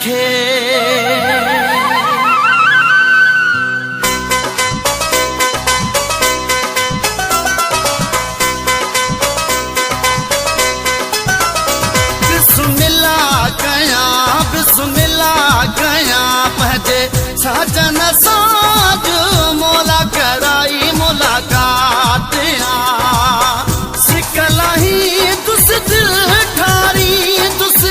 खे। बिस्मिल्लाह कयां पंहिंजे साजन सां मौला कराई मुलाकात। सिकलाही तुस दिल ठारी तुस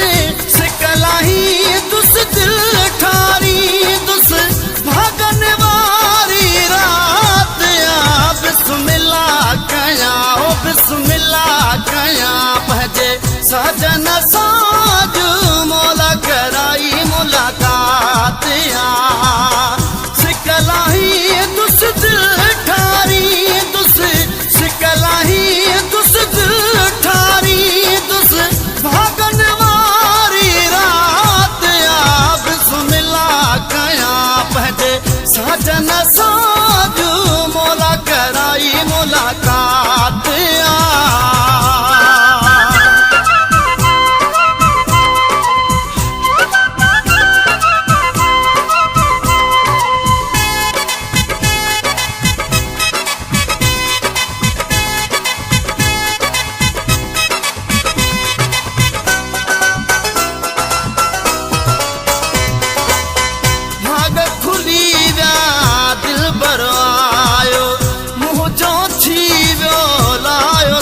सिकलाही तुस दिल ठारी तुस भागन वारी रात। बिस्मिल्लाह कयां ओ बिस्मिल्लाह कयां पंहिंजे साजन सां मौला कराई मुलाकात। सिकलाही तुस दिल ठारी तुस सिकलाही तुस दिल ठारी तुस भागन वारी रात। बिस्मिल्लाह कयां पंहिंजे साजन सां मौला कराई मुलाकात।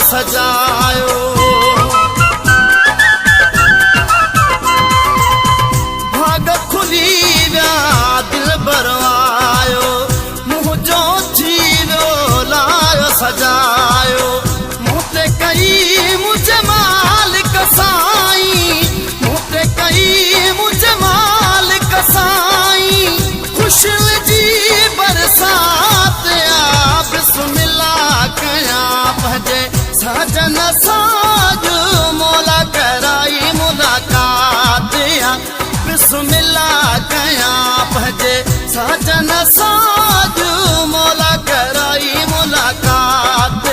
सजायो भाग खुली विया दिल बरवायो मुंहिंजो थी वियो लायो सजायो। मूं ते कई मुंहिंजे मालिक साईं मूं ते कई मुंहिंजे मालिक साईं ख़ुशियुनि जी बरसात। बिस्मिल्लाह कयां पंहिंजे साजन सां मौला कराई मुलाकात। बिस्मिल्लाह कयां पंहिंजे साजन सां मौला कराई मुलाकात।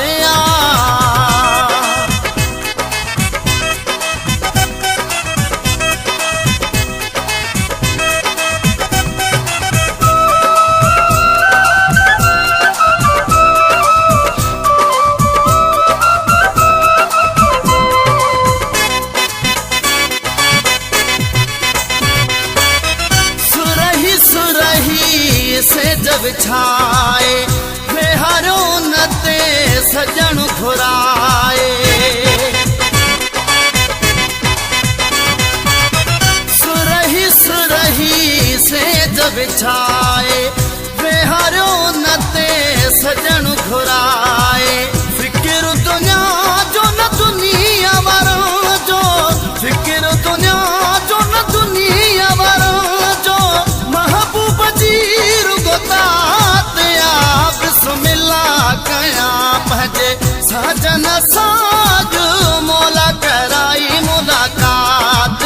से जब छाए वेहारो न ते सजण घुराए। सुरही सुरही से जब छाए वेहारो न ते सजण घुराए। फिक्र दुनिया जो न दुनिया वारो जो फिक्र दुनिया जो न दुनिया वारो जो महबूब जी बिस्मिल्लाह कयां पंहिंजे साजन सां मौला कराई मुलाकात।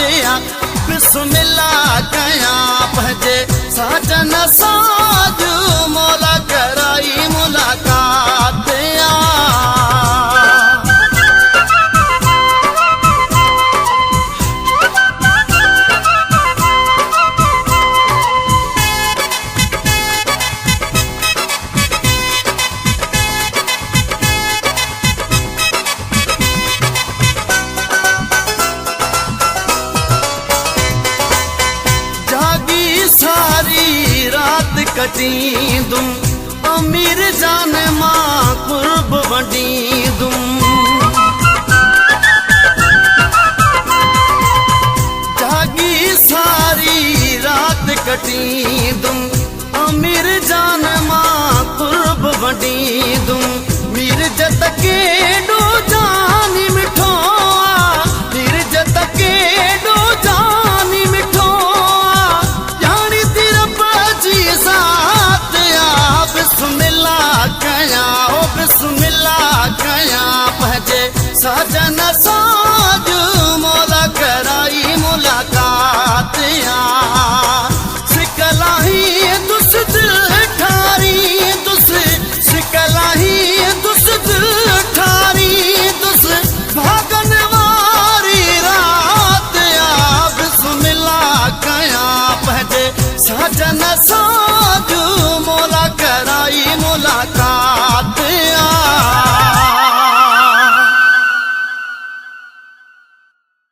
बिस्मिल्लाह कयां पंहिंजे साजन सां मौला कराई मुलाकात। सारी रात कटींदुम अमीर जान मां कुर्ब वंडींदुम। जागी सारी रात कटींदुम अमीर जान मां कुर्ब वंडींदुम। मीर जत केॾो जानी मिठो मीर जत केॾो जानी मिठो बिस्मिल्लाह कयां ओ बिस्मिल्लाह कयां पंहिंजे साजन सां मौला कराई मुलाकात।